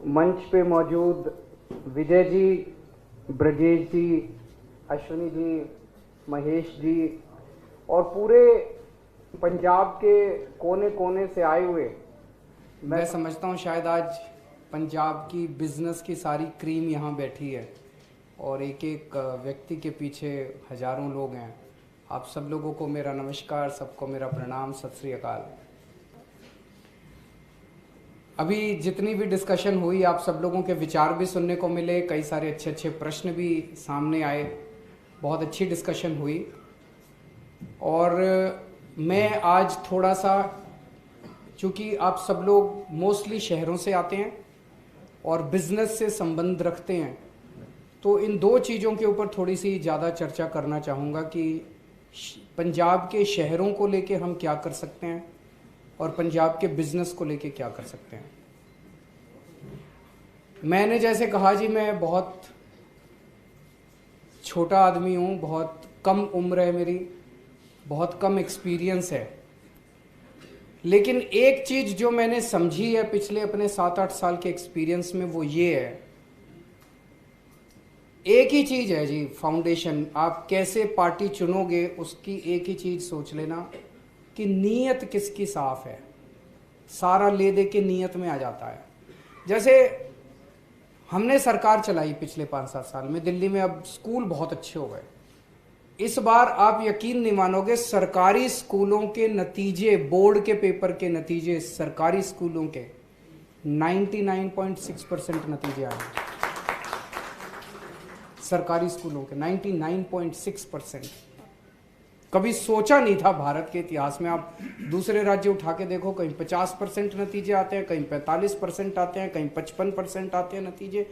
मंच पे मौजूद विजय जी, ब्रजेश जी, अश्विनी जी, महेश जी और पूरे पंजाब के कोने कोने से आए हुए, मैं समझता हूँ शायद आज पंजाब की बिजनेस की सारी क्रीम यहाँ बैठी है और एक एक व्यक्ति के पीछे हजारों लोग हैं। आप सब लोगों को मेरा नमस्कार, सबको मेरा प्रणाम, सत श्री अकाल। अभी जितनी भी डिस्कशन हुई, आप सब लोगों के विचार भी सुनने को मिले, कई सारे अच्छे अच्छे प्रश्न भी सामने आए, बहुत अच्छी डिस्कशन हुई। और मैं आज थोड़ा सा, चूँकि आप सब लोग मोस्टली शहरों से आते हैं और बिजनेस से संबंध रखते हैं, तो इन दो चीज़ों के ऊपर थोड़ी सी ज़्यादा चर्चा करना चाहूँगा कि पंजाब के शहरों को लेके हम क्या कर सकते हैं और पंजाब के बिजनेस को लेके क्या कर सकते हैं। मैंने जैसे कहा जी, मैं बहुत छोटा आदमी हूँ, बहुत कम उम्र है मेरी, बहुत कम एक्सपीरियंस है, लेकिन एक चीज़ जो मैंने समझी है पिछले अपने 7-8 साल के एक्सपीरियंस में, वो ये है, एक ही चीज़ है जी, फाउंडेशन। आप कैसे पार्टी चुनोगे उसकी एक ही चीज़ सोच लेना कि नीयत किसकी साफ है। सारा ले दे के नीयत में आ जाता है। जैसे हमने सरकार चलाई पिछले 5-7 साल में दिल्ली में, अब स्कूल बहुत अच्छे हो गए। इस बार आप यकीन नहीं मानोगे, सरकारी स्कूलों के नतीजे, बोर्ड के पेपर के नतीजे सरकारी स्कूलों के 99.6% नतीजे आए। सरकारी स्कूलों के 99.6%। कभी सोचा नहीं था भारत के इतिहास में। आप दूसरे राज्य उठा के देखो, कहीं 50% नतीजे आते हैं, कहीं 45% आते हैं, कहीं 55% आते हैं नतीजे।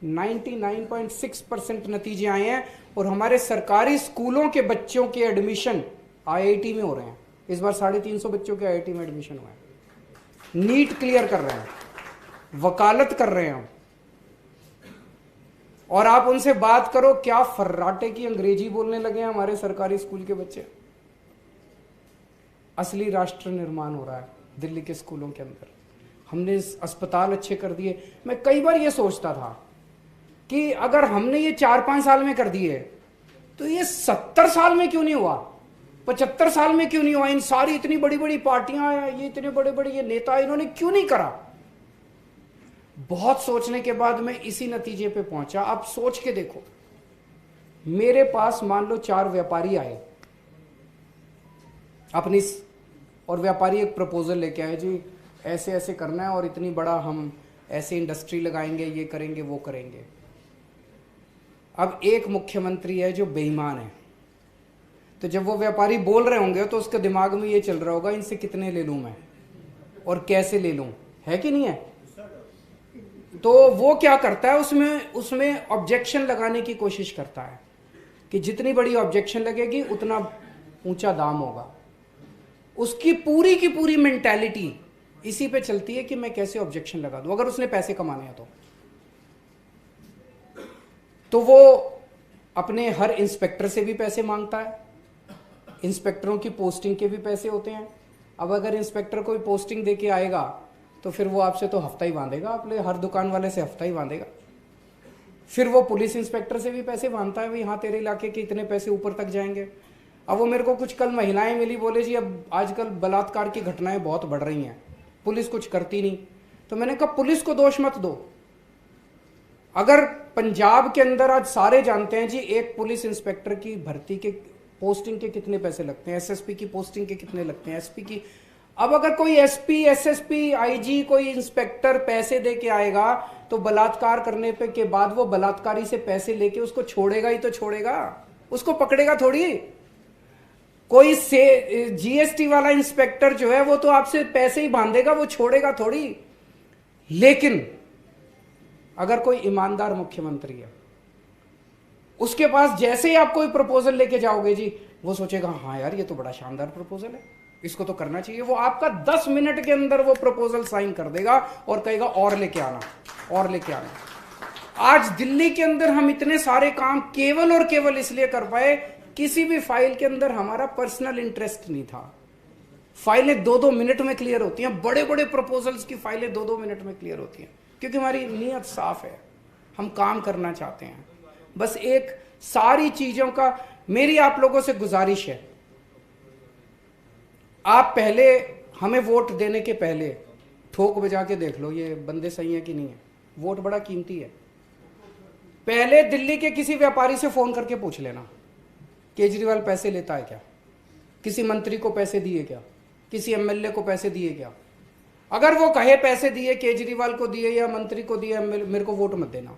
99.6% नतीजे आए हैं और हमारे सरकारी स्कूलों के बच्चों के एडमिशन आईआईटी में हो रहे हैं। इस बार 350 बच्चों के आईआईटी में एडमिशन हुए हैं। नीट क्लियर कर रहे हैं, वकालत कर रहे हैं। और आप उनसे बात करो, क्या फर्राटे की अंग्रेजी बोलने लगे हैं हमारे सरकारी स्कूल के बच्चे। असली राष्ट्र निर्माण हो रहा है दिल्ली के स्कूलों के अंदर। हमने अस्पताल अच्छे कर दिए। मैं कई बार ये सोचता था कि अगर हमने ये 4-5 साल में कर दिए तो ये 70 साल में क्यों नहीं हुआ, 75 साल में क्यों नहीं हुआ। इन सारी इतनी बड़ी बड़ी पार्टियां, ये इतने बड़े बड़े ये नेता, इन्होंने क्यों नहीं करा। बहुत सोचने के बाद मैं इसी नतीजे पे पहुंचा। आप सोच के देखो, मेरे पास मान लो 4 व्यापारी आए अपनी, और व्यापारी एक प्रपोजल लेके आए, जी ऐसे ऐसे करना है और इतनी बड़ा हम ऐसे इंडस्ट्री लगाएंगे, ये करेंगे, वो करेंगे। अब एक मुख्यमंत्री है जो बेईमान है, तो जब वो व्यापारी बोल रहे होंगे तो उसके दिमाग में ये चल रहा होगा, इनसे कितने ले लूं मैं और कैसे ले लूं, है कि नहीं है। तो वो क्या करता है, उसमें ऑब्जेक्शन लगाने की कोशिश करता है कि जितनी बड़ी ऑब्जेक्शन लगेगी उतना ऊंचा दाम होगा। उसकी पूरी की पूरी मेंटालिटी इसी पे चलती है कि मैं कैसे ऑब्जेक्शन लगा दूं, अगर उसने पैसे कमाने हैं तो वो अपने हर इंस्पेक्टर से भी पैसे मांगता है। इंस्पेक्टरों की पोस्टिंग के भी पैसे होते हैं। अब अगर इंस्पेक्टर कोई पोस्टिंग दे के आएगा तो फिर वो आपसे तो हफ्ता ही बांधेगा, अपने हर दुकान वाले से हफ्ता ही बांधेगा। फिर वो पुलिस इंस्पेक्टर से भी पैसे बांधता है, भाई हाँ तेरे इलाके के इतने पैसे ऊपर तक जाएंगे। अब वो मेरे को कुछ कल महिलाएं मिली, बोले जी अब आजकल बलात्कार की घटनाएं बहुत बढ़ रही हैं, पुलिस कुछ करती नहीं। तो मैंने कहा पुलिस को दोष मत दो। अगर पंजाब के अंदर आज सारे जानते हैं जी, एक पुलिस इंस्पेक्टर की भर्ती के पोस्टिंग के कितने पैसे लगते हैं, एसएसपी की पोस्टिंग के कितने लगते हैं, एसपी की। अब अगर कोई एसपी, एसएसपी, आईजी, कोई इंस्पेक्टर पैसे दे के आएगा तो बलात्कार करने पे के बाद वो बलात्कारी से पैसे लेके उसको छोड़ेगा ही तो छोड़ेगा, उसको पकड़ेगा थोड़ी। कोई से जीएसटी वाला इंस्पेक्टर जो है वो तो आपसे पैसे ही बांधेगा, वो छोड़ेगा थोड़ी। लेकिन अगर कोई ईमानदार मुख्यमंत्री है, उसके पास जैसे ही आप कोई प्रपोजल लेके जाओगे जी, वो सोचेगा हाँ यार ये तो बड़ा शानदार प्रपोजल है, इसको तो करना चाहिए। वो आपका 10 मिनट के अंदर वो प्रपोजल साइन कर देगा और कहेगा और लेके आना, और लेके आना। आज दिल्ली के अंदर हम इतने सारे काम केवल और केवल इसलिए कर पाए, किसी भी फाइल के अंदर हमारा पर्सनल इंटरेस्ट नहीं था। फाइलें 2-2 मिनट में क्लियर होती हैं, बड़े बड़े प्रपोजल्स की फाइलें 2-2 मिनट में क्लियर होती हैं। क्योंकि हमारी नीयत साफ है, हम काम करना चाहते हैं। बस एक सारी चीजों का मेरी आप लोगों से गुजारिश है, आप पहले हमें वोट देने के पहले ठोक बजा के देख लो ये बंदे सही है कि नहीं है। वोट बड़ा कीमती है। पहले दिल्ली के किसी व्यापारी से फोन करके पूछ लेना, केजरीवाल पैसे लेता है क्या, किसी मंत्री को पैसे दिए क्या, किसी एमएलए को पैसे दिए क्या। अगर वो कहे पैसे दिए, केजरीवाल को दिए या मंत्री को दिए, मेरे को वोट मत देना।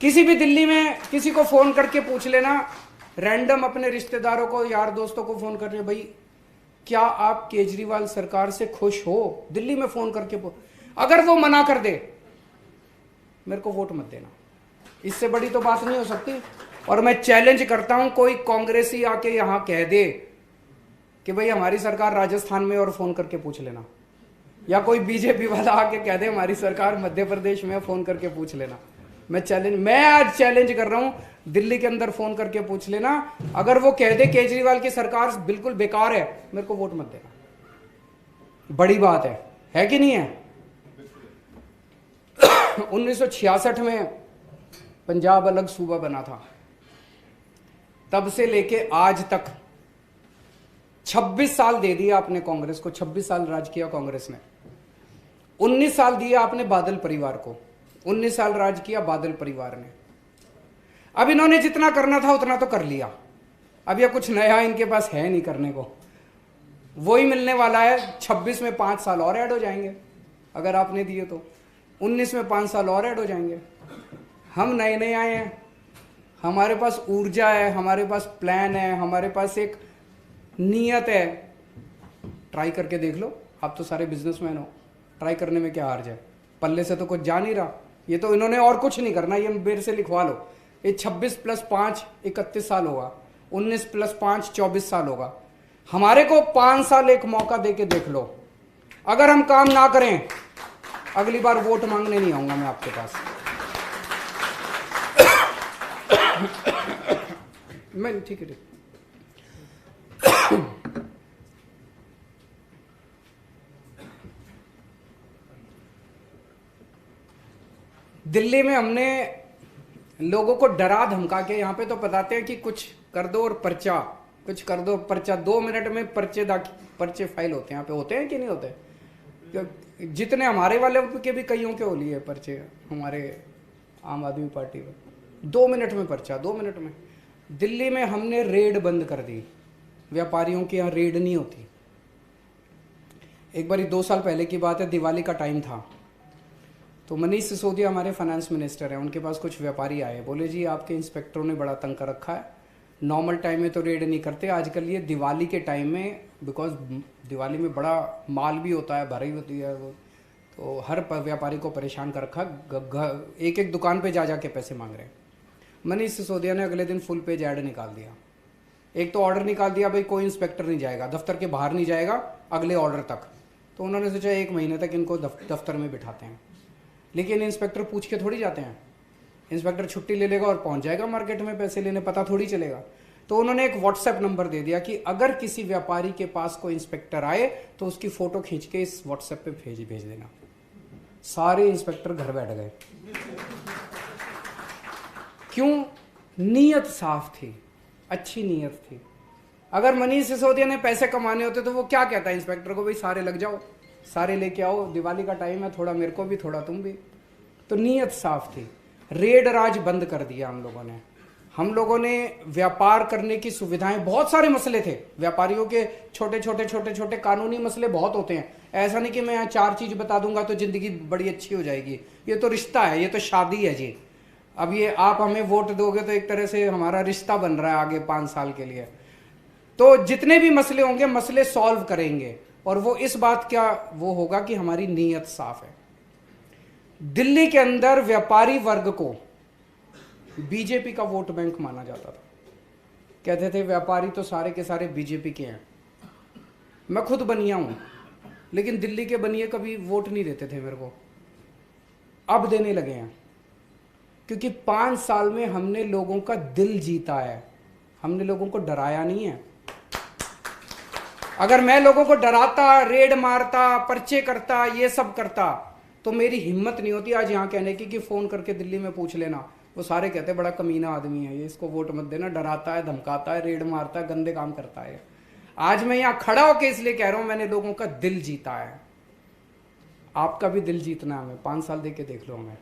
किसी भी दिल्ली में किसी को फोन करके पूछ लेना, रैंडम अपने रिश्तेदारों को, यार दोस्तों को फोन करके, भाई क्या आप केजरीवाल सरकार से खुश हो, दिल्ली में फोन करके अगर वो मना कर दे, मेरे को वोट मत देना। इससे बड़ी तो बात नहीं हो सकती। और मैं चैलेंज करता हूं, कोई कांग्रेसी आके यहां कह दे कि भाई हमारी सरकार राजस्थान में, और फोन करके पूछ लेना, या कोई बीजेपी वाला आके कह दे हमारी सरकार मध्य प्रदेश में, फोन करके पूछ लेना। मैं आज चैलेंज कर रहा हूं, दिल्ली के अंदर फोन करके पूछ लेना, अगर वो कह दे केजरीवाल की सरकार बिल्कुल बेकार है, मेरे को वोट मत देना। बड़ी बात है कि नहीं है। 1966 में पंजाब अलग सूबा बना था, तब से लेके आज तक 26 साल दे दिया आपने कांग्रेस को, 26 साल राज किया कांग्रेस ने। 19 साल दिया आपने बादल परिवार को, 19 साल राज किया बादल परिवार ने। अब इन्होंने जितना करना था उतना तो कर लिया, अब यह कुछ नया इनके पास है नहीं करने को, वही मिलने वाला है। 26 में 5 साल और ऐड हो जाएंगे अगर आपने दिए तो, 19 में 5 साल और ऐड हो जाएंगे। हम नए नए आए हैं, हमारे पास ऊर्जा है, हमारे पास प्लान है, हमारे पास एक नीयत है। ट्राई करके देख लो, आप तो सारे बिजनेसमैन हो, ट्राई करने में क्या हर्ज है। पल्ले से तो कुछ जा नहीं रहा, ये तो इन्होंने और कुछ नहीं करना, ये मेरे से लिखवा लो। ये 26 + 5 31 साल होगा, 19 + 5 24 साल होगा। हमारे को 5 साल एक मौका दे के देख लो, अगर हम काम ना करें अगली बार वोट मांगने नहीं आऊंगा मैं आपके पास। मैं ठीक है। दिल्ली में हमने लोगों को डरा धमका के, यहाँ पे तो बताते हैं कि कुछ कर दो और पर्चा, कुछ कर दो पर्चा, 2 मिनट में पर्चे फाइल होते हैं। यहाँ पे होते हैं कि नहीं होते। जितने हमारे वाले के भी कईयों के हो लिए पर्चे, हमारे आम आदमी पार्टी में 2 मिनट में पर्चा, 2 मिनट में। दिल्ली में हमने रेड बंद कर दी, व्यापारियों की यहाँ रेड नहीं होती। एक बार 2 साल पहले की बात है, दिवाली का टाइम था, तो मनीष सिसोदिया हमारे फाइनेंस मिनिस्टर हैं, उनके पास कुछ व्यापारी आए, बोले जी आपके इंस्पेक्टरों ने बड़ा तंग कर रखा है, नॉर्मल टाइम में तो रेड नहीं करते, आजकल ये दिवाली के टाइम में, बिकॉज दिवाली में बड़ा माल भी होता है, भरी होती है, तो हर व्यापारी को परेशान कर रखा, एक एक दुकान पे जा जा के पैसे मांग रहे हैं। मनीष सिसोदिया ने अगले दिन फुल पेज ऐड निकाल दिया। एक तो ऑर्डर निकाल दिया, भाई कोई इंस्पेक्टर नहीं जाएगा, दफ्तर के बाहर नहीं जाएगा अगले ऑर्डर तक। तो उन्होंने सोचा 1 महीने तक इनको दफ्तर में बिठाते हैं, लेकिन इंस्पेक्टर पूछ के थोड़ी जाते हैं। इंस्पेक्टर छुट्टी ले लेगा और पहुंच जाएगा मार्केट में पैसे लेने, पता थोड़ी चलेगा। तो उन्होंने एक व्हाट्सएप नंबर दे दिया कि अगर किसी व्यापारी के पास कोई इंस्पेक्टर आए तो उसकी फोटो खींच के इस व्हाट्सएप पे भेज देना। सारे इंस्पेक्टर घर बैठ गए। क्यों? नीयत साफ थी, अच्छी नीयत थी। अगर मनीष सिसोदिया ने पैसे कमाने होते तो वो क्या कहता है इंस्पेक्टर को, भाई सारे लग जाओ, सारे लेके आओ, दिवाली का टाइम है, थोड़ा मेरे को भी थोड़ा तुम भी। तो नीयत साफ थी। रेड राज बंद कर दिया हम लोगों ने। हम लोगों ने व्यापार करने की सुविधाएं, बहुत सारे मसले थे व्यापारियों के, छोटे छोटे कानूनी मसले बहुत होते हैं। ऐसा नहीं कि मैं यहाँ 4 चीज बता दूंगा तो जिंदगी बड़ी अच्छी हो जाएगी। ये तो रिश्ता है, ये तो शादी है जी। अब ये आप हमें वोट दोगे तो एक तरह से हमारा रिश्ता बन रहा है आगे 5 साल के लिए। तो जितने भी मसले होंगे, मसले सॉल्व करेंगे, और वो इस बात का वो होगा कि हमारी नीयत साफ है। दिल्ली के अंदर व्यापारी वर्ग को बीजेपी का वोट बैंक माना जाता था। कहते थे व्यापारी तो सारे के सारे बीजेपी के हैं। मैं खुद बनिया हूं, लेकिन दिल्ली के बनिए कभी वोट नहीं देते थे मेरे को, अब देने लगे हैं, क्योंकि 5 साल में हमने लोगों का दिल जीता है। हमने लोगों को डराया नहीं है। अगर मैं लोगों को डराता, रेड मारता, पर्चे करता, ये सब करता, तो मेरी हिम्मत नहीं होती आज यहाँ कहने की कि फ़ोन करके दिल्ली में पूछ लेना। वो सारे कहते हैं बड़ा कमीना आदमी है ये, इसको वोट मत देना, डराता है, धमकाता है, रेड मारता है, गंदे काम करता है। आज मैं यहाँ खड़ा होकर इसलिए कह रहा हूँ मैंने लोगों का दिल जीता है। आपका भी दिल जीतना है हमें, 5 साल दे के देख लो हमें।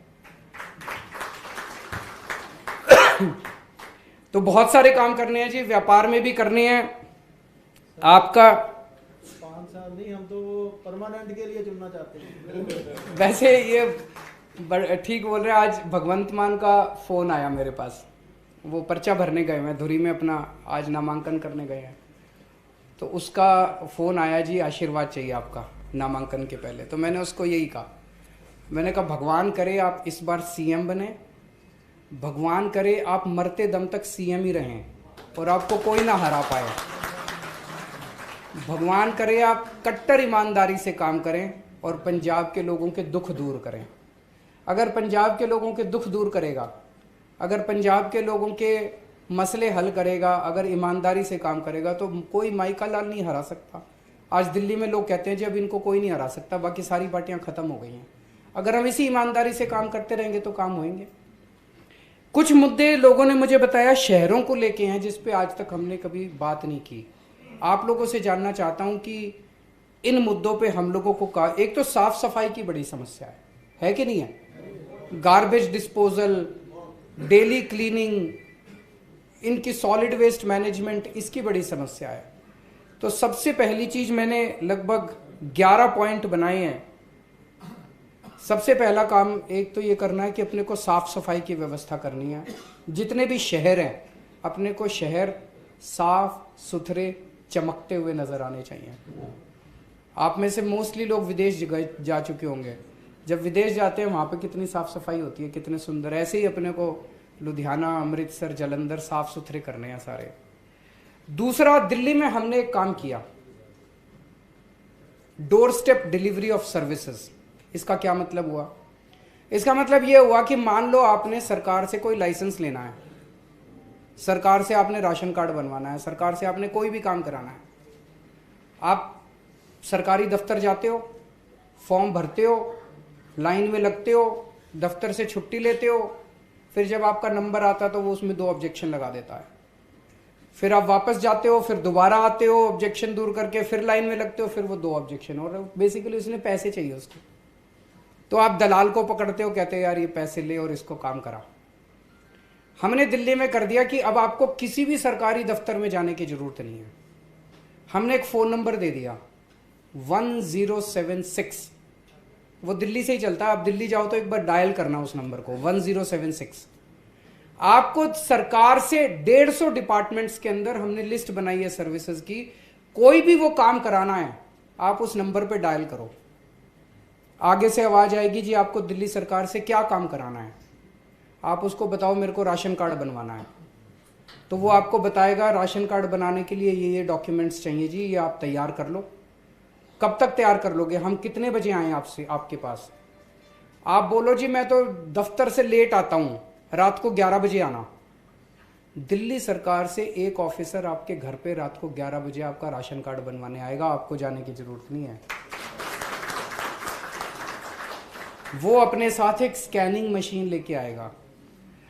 तो बहुत सारे काम करने हैं जी, व्यापार में भी करने हैं। आपका 5 साल नहीं, हम तो परमानेंट के लिए चुनना चाहते हैं। वैसे ये ठीक बोल रहे हैं। आज भगवंत मान का फोन आया मेरे पास, वो पर्चा भरने गए हैं धुरी में, अपना आज नामांकन करने गए हैं, तो उसका फोन आया जी आशीर्वाद चाहिए आपका नामांकन के पहले। तो मैंने उसको यही कहा, मैंने कहा भगवान करे आप इस बार सीएम बने, भगवान करे आप मरते दम तक सीएम ही रहें और आपको कोई ना हरा पाए, भगवान करे आप कट्टर ईमानदारी से काम करें और पंजाब के लोगों के दुख दूर करें। अगर पंजाब के लोगों के दुख दूर करेगा, अगर पंजाब के लोगों के मसले हल करेगा, अगर ईमानदारी से काम करेगा, तो कोई माइका लाल नहीं हरा सकता। आज दिल्ली में लोग कहते हैं जी अब इनको कोई नहीं हरा सकता, बाकी सारी पार्टियां खत्म हो गई हैं। अगर हम इसी ईमानदारी से काम करते रहेंगे तो काम होंगे। कुछ मुद्दे लोगों ने मुझे बताया शहरों को लेके हैं जिस पे आज तक हमने कभी बात नहीं की। आप लोगों से जानना चाहता हूं कि इन मुद्दों पे हम लोगों को एक तो साफ सफाई की बड़ी समस्या है कि नहीं है? गार्बेज डिस्पोजल, डेली क्लीनिंग, इनकी सॉलिड वेस्ट मैनेजमेंट, इसकी बड़ी समस्या है। तो सबसे पहली चीज मैंने लगभग 11 पॉइंट बनाए हैं। सबसे पहला काम एक तो ये करना है कि अपने को साफ सफाई की व्यवस्था करनी है। जितने भी शहर हैं अपने को शहर साफ सुथरे चमकते हुए नजर आने चाहिए। आप में से मोस्टली लोग विदेश जा चुके होंगे। जब विदेश जाते हैं वहाँ पे कितनी साफ सफाई होती है, कितने सुंदर। ऐसे ही अपने को लुधियाना, अमृतसर, जालंधर साफ सुथरे करने हैं सारे। दूसरा, दिल्ली में हमने एक काम किया, door step delivery of services. इसका क्या मतलब हुआ? इसका मतलब यह हुआ कि मान लो आपने सरकार से कोई लाइसेंस लेना है, सरकार से आपने राशन कार्ड बनवाना है, सरकार से आपने कोई भी काम कराना है। आप सरकारी दफ्तर जाते हो, फॉर्म भरते हो, लाइन में लगते हो, दफ्तर से छुट्टी लेते हो, फिर जब आपका नंबर आता तो वो उसमें 2 ऑब्जेक्शन लगा देता है। फिर आप वापस जाते हो, फिर दोबारा आते हो ऑब्जेक्शन दूर करके, फिर लाइन में लगते हो, फिर वो 2 ऑब्जेक्शन, और बेसिकली उसने पैसे चाहिए उसको। तो आप दलाल को पकड़ते हो, कहते हो यार ये पैसे ले और इसको काम करा। हमने दिल्ली में कर दिया कि अब आपको किसी भी सरकारी दफ्तर में जाने की जरूरत नहीं है। हमने एक फोन नंबर दे दिया 1076, वो दिल्ली से ही चलता है। आप दिल्ली जाओ तो एक बार डायल करना उस नंबर को 1076। आपको सरकार से 150 डिपार्टमेंट्स के अंदर हमने लिस्ट बनाई है सर्विसेज की। कोई भी वो काम कराना है आप उस नंबर पे डायल करो, आगे से आवाज आएगी जी आपको दिल्ली सरकार से क्या काम कराना है। आप उसको बताओ मेरे को राशन कार्ड बनवाना है, तो वो आपको बताएगा राशन कार्ड बनाने के लिए ये डॉक्यूमेंट्स चाहिए जी, ये आप तैयार कर लो। कब तक तैयार कर लोगे? हम कितने बजे आए आपसे आपके पास? आप बोलो जी मैं तो दफ्तर से लेट आता हूं, रात को 11 बजे आना। दिल्ली सरकार से एक ऑफिसर आपके घर पे रात को 11 बजे आपका राशन कार्ड बनवाने आएगा, आपको जाने की जरूरत नहीं है। वो अपने साथ एक स्कैनिंग मशीन लेके आएगा,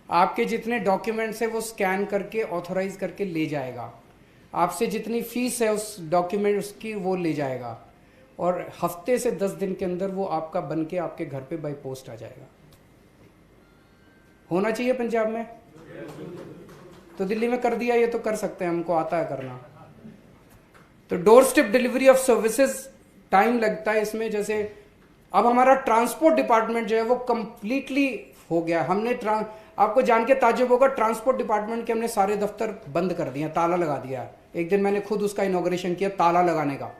आपके जितने डॉक्यूमेंट्स है वो स्कैन करके ऑथोराइज करके ले जाएगा। आपसे जितनी फीस है उस डॉक्यूमेंट उसकी वो ले जाएगा, और हफ्ते से 10 दिन के अंदर वो आपका बन के आपके घर पे बाई पोस्ट आ जाएगा। होना चाहिए पंजाब में, तो दिल्ली में कर दिया, ये तो कर सकते हैं, हमको आता है करना। तो door step delivery of services time लगता है इसमें। जैसे अब हमारा ट्रांसपोर्ट डिपार्टमेंट जो है वो कंप्लीटली हो गया। हमने आपको जान के ताज्जुब होगा, ट्रांसपोर्ट डिपार्टमेंट के हमने सारे दफ्तर बंद कर दिए, ताला लगा दिया। एक दिन मैंने खुद उसका इनॉग्रेशन किया, ताला लगाने का।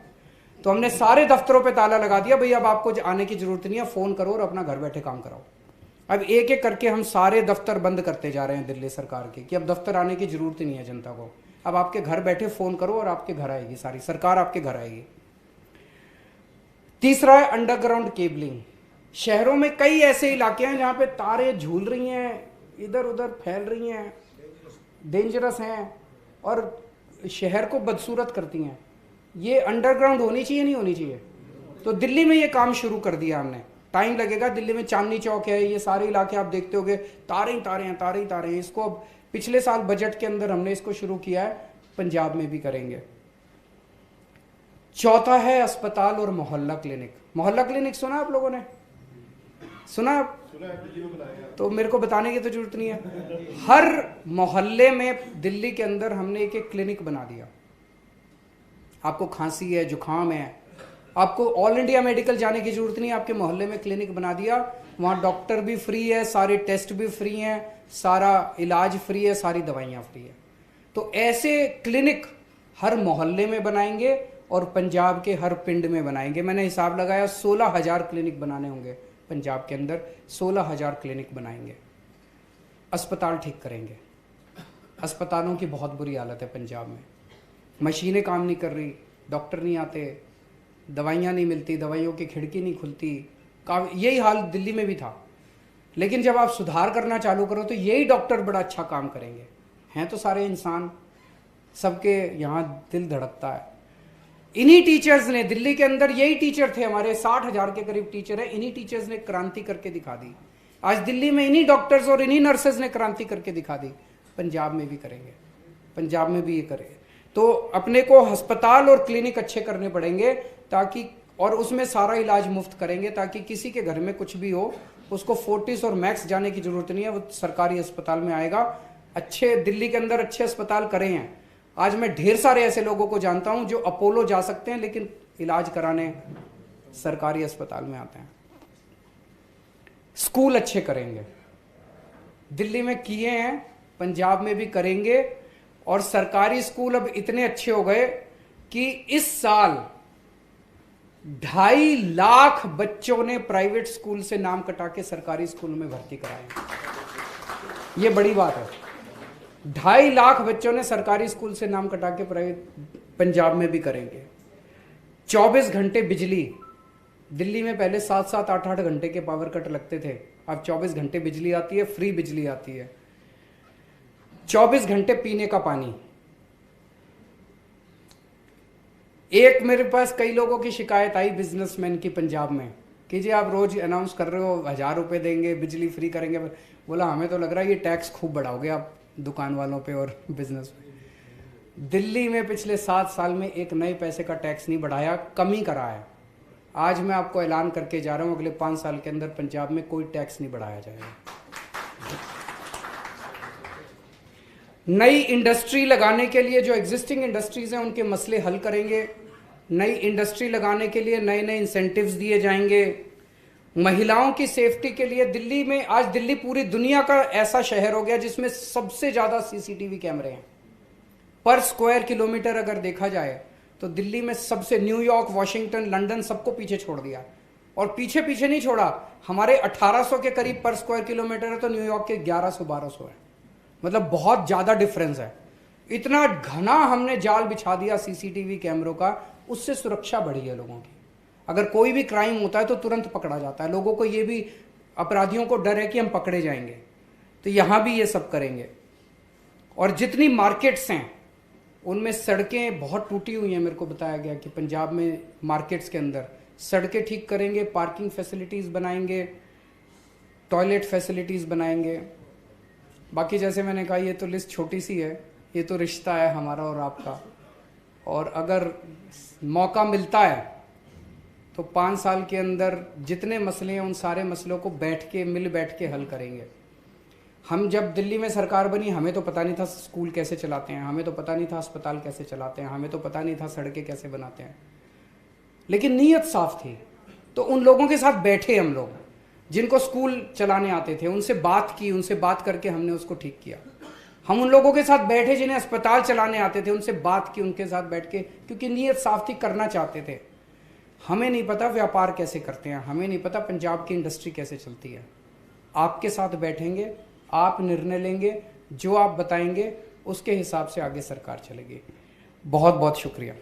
तो हमने सारे दफ्तरों पे ताला लगा दिया, भाई अब आपको आने की जरूरत नहीं है, फोन करो और अपना घर बैठे काम कराओ। अब एक एक करके हम सारे दफ्तर बंद करते जा रहे हैं दिल्ली सरकार के, कि अब दफ्तर आने की जरूरत ही नहीं है जनता को। अब आपके घर बैठे फोन करो और आपके घर आएगी, सारी सरकार आपके घर आएगी। तीसरा है अंडरग्राउंड केबलिंग। शहरों में कई ऐसे इलाके हैं जहां पे तारे झूल रही हैं, इधर उधर फैल रही हैं, डेंजरस हैं और शहर को बदसूरत करती हैं। ये अंडरग्राउंड होनी चाहिए नहीं होनी चाहिए? तो दिल्ली में ये काम शुरू कर दिया हमने। टाइम लगेगा। दिल्ली में चांदनी चौक है, ये सारे इलाके आप देखते होंगे, तारे ही तारे हैं, तारे ही तारे हैं। इसको अब पिछले साल बजट के अंदर हमने इसको शुरू किया है, पंजाब में भी करेंगे। चौथा है अस्पताल और मोहल्ला क्लिनिक। मोहल्ला क्लिनिक सुना आप लोगों ने? सुना आप? तो मेरे को बताने की तो जरूरत नहीं है। हर मोहल्ले में दिल्ली के अंदर हमने एक एक क्लिनिक बना दिया। आपको खांसी है, जुकाम है, आपको ऑल इंडिया मेडिकल जाने की जरूरत नहीं, आपके मोहल्ले में क्लिनिक बना दिया। वहां डॉक्टर भी फ्री है, सारे टेस्ट भी फ्री हैं, सारा इलाज फ्री है, सारी दवाइयां फ्री है। तो ऐसे क्लिनिक हर मोहल्ले में बनाएंगे और पंजाब के हर पिंड में बनाएंगे। मैंने हिसाब लगाया 16,000 क्लिनिक बनाने होंगे पंजाब के अंदर, 16,000 क्लिनिक बनाएंगे। अस्पताल ठीक करेंगे। अस्पतालों की बहुत बुरी हालत है पंजाब में, मशीनें काम नहीं कर रही, डॉक्टर नहीं आते, दवाइयाँ नहीं मिलती, दवाइयों की खिड़की नहीं खुलती। यही हाल दिल्ली में भी था। लेकिन जब आप सुधार करना चालू करो तो यही डॉक्टर बड़ा अच्छा काम करेंगे। हैं तो सारे इंसान, सबके यहाँ दिल धड़कता है। इन्हीं टीचर्स ने, दिल्ली के अंदर यही टीचर थे हमारे, 60,000 के करीब टीचर है, इन्हीं टीचर्स ने क्रांति करके दिखा दी। आज दिल्ली में इन्हीं डॉक्टर्स और इन्हीं नर्सेज ने क्रांति करके दिखा दी। पंजाब में भी करेंगे, पंजाब में भी ये करेंगे। तो अपने को अस्पताल और क्लिनिक अच्छे करने पड़ेंगे ताकि, और उसमें सारा इलाज मुफ्त करेंगे ताकि किसी के घर में कुछ भी हो उसको फोर्टिस और मैक्स जाने की जरूरत नहीं है, वो सरकारी अस्पताल में आएगा। अच्छे दिल्ली के अंदर अच्छे अस्पताल करे हैं। आज मैं ढेर सारे ऐसे लोगों को जानता हूं जो अपोलो जा सकते हैं लेकिन इलाज कराने सरकारी अस्पताल में आते हैं। स्कूल अच्छे करेंगे, दिल्ली में किए हैं, पंजाब में भी करेंगे। और सरकारी स्कूल अब इतने अच्छे हो गए कि इस साल 2.5 लाख बच्चों ने प्राइवेट स्कूल से नाम कटा के सरकारी स्कूल में भर्ती कराए। ये बड़ी बात है। 2.5 लाख बच्चों ने सरकारी स्कूल से नाम कटा के प्राइवेट, पंजाब में भी करेंगे। 24 घंटे बिजली, दिल्ली में पहले 7-7, 8-8 घंटे के पावर कट लगते थे, अब 24 घंटे बिजली आती है, फ्री बिजली आती है। 24 घंटे पीने का पानी। एक मेरे पास कई लोगों की शिकायत आई बिजनेसमैन की पंजाब में कि जी आप रोज अनाउंस कर रहे हो 1000 रुपए देंगे, बिजली फ्री करेंगे। बोला हमें तो लग रहा है ये टैक्स खूब बढ़ाओगे आप दुकान वालों पे और बिजनेस पे। दिल्ली में पिछले 7 साल में एक नए पैसे का टैक्स नहीं बढ़ाया, कम ही करा है। आज मैं आपको ऐलान करके जा रहा हूं अगले 5 साल के अंदर पंजाब में कोई टैक्स नहीं बढ़ाया जाएगा। नई इंडस्ट्री लगाने के लिए जो एग्जिस्टिंग इंडस्ट्रीज हैं उनके मसले हल करेंगे। नई इंडस्ट्री लगाने के लिए नए नए इंसेंटिव्स दिए जाएंगे। महिलाओं की सेफ्टी के लिए दिल्ली में, आज दिल्ली पूरी दुनिया का ऐसा शहर हो गया जिसमें सबसे ज्यादा सीसीटीवी कैमरे हैं पर स्क्वायर किलोमीटर। अगर देखा जाए तो दिल्ली में सबसे, न्यूयॉर्क, वॉशिंगटन, लंदन सबको पीछे छोड़ दिया। और पीछे पीछे नहीं छोड़ा, हमारे 1800 के करीब पर स्क्वायर किलोमीटर है तो न्यूयॉर्क के 1100-1200 है। मतलब बहुत ज्यादा डिफरेंस है। इतना घना हमने जाल बिछा दिया सीसीटीवी कैमरों का, उससे सुरक्षा बढ़ी है लोगों की। अगर कोई भी क्राइम होता है तो तुरंत पकड़ा जाता है। लोगों को ये भी, अपराधियों को डर है कि हम पकड़े जाएंगे, तो यहां भी ये सब करेंगे। और जितनी मार्केट्स हैं उनमें सड़कें बहुत टूटी हुई हैं। मेरे को बताया गया कि पंजाब में मार्केट्स के अंदर सड़कें ठीक करेंगे, पार्किंग फैसिलिटीज बनाएंगे, टॉयलेट फैसिलिटीज बनाएंगे। बाकी जैसे मैंने कहा ये तो लिस्ट छोटी सी है, ये तो रिश्ता है हमारा और आपका। और अगर मौका मिलता है तो 5 साल के अंदर जितने मसले हैं उन सारे मसलों को मिल बैठ के हल करेंगे। हम जब दिल्ली में सरकार बनी हमें तो पता नहीं था स्कूल कैसे चलाते हैं, हमें तो पता नहीं था अस्पताल कैसे चलाते हैं, हमें तो पता नहीं था सड़कें कैसे बनाते हैं, लेकिन नीयत साफ थी। तो उन लोगों के साथ बैठे हम लोग जिनको स्कूल चलाने आते थे, उनसे बात की, उनसे बात करके हमने उसको ठीक किया। हम उन लोगों के साथ बैठे जिन्हें अस्पताल चलाने आते थे, उनसे बात की, उनके साथ बैठ के, क्योंकि नीयत साफ थी, करना चाहते थे। हमें नहीं पता व्यापार कैसे करते हैं, हमें नहीं पता पंजाब की इंडस्ट्री कैसे चलती है। आपके साथ बैठेंगे, आप निर्णय लेंगे, जो आप बताएंगे उसके हिसाब से आगे सरकार चलेगी। बहुत बहुत शुक्रिया।